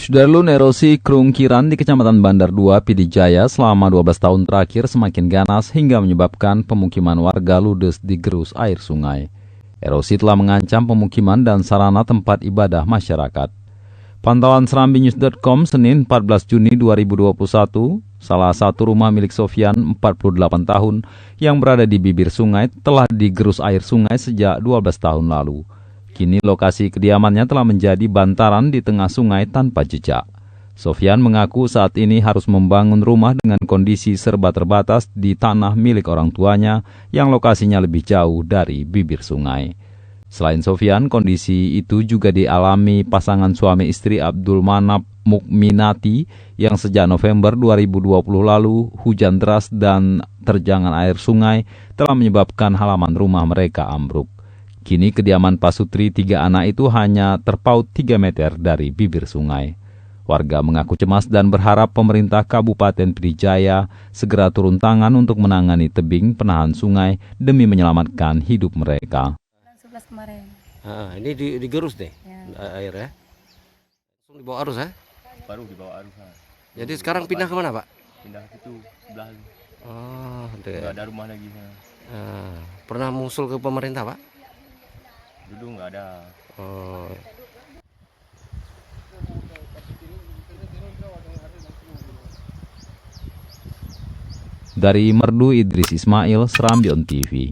Sudarlun, erosi kerungkiran di Kecamatan Bandar 2, Pidijaya selama 12 tahun terakhir semakin ganas hingga menyebabkan pemukiman warga ludes digerus air sungai. Erosi telah mengancam pemukiman dan sarana tempat ibadah masyarakat. Pantauan serambinews.com Senin 14 Juni 2021, salah satu rumah milik Sofyan 48 tahun yang berada di bibir sungai telah digerus air sungai sejak 12 tahun lalu. Kini lokasi kediamannya telah menjadi bantaran di tengah sungai tanpa jejak. Sofyan mengaku saat ini harus membangun rumah dengan kondisi serba terbatas di tanah milik orang tuanya yang lokasinya lebih jauh dari bibir sungai. Selain Sofyan, kondisi itu juga dialami pasangan suami istri Abdul Manap Mukminati yang sejak November 2020 lalu hujan deras dan terjangan air sungai telah menyebabkan halaman rumah mereka ambruk. Kini kediaman Pasutri 3 anak itu hanya terpaut 3 meter dari bibir sungai. Warga mengaku cemas dan berharap pemerintah Kabupaten Pidijaya segera turun tangan untuk menangani tebing penahan sungai demi menyelamatkan hidup mereka. 11 kemarin. Ini digerus deh Ya. air ya. Langsung dibawa arus ya? Baru dibawa arus. Jadi sekarang pindah ke mana Pak? Pindah ke situ sebelah. Oh, Nggak ada rumah lagi sana. pernah musul ke pemerintah Pak? Dulu nggak ada. Oh. Dari Merdu, Idris Ismail, Serambi On TV.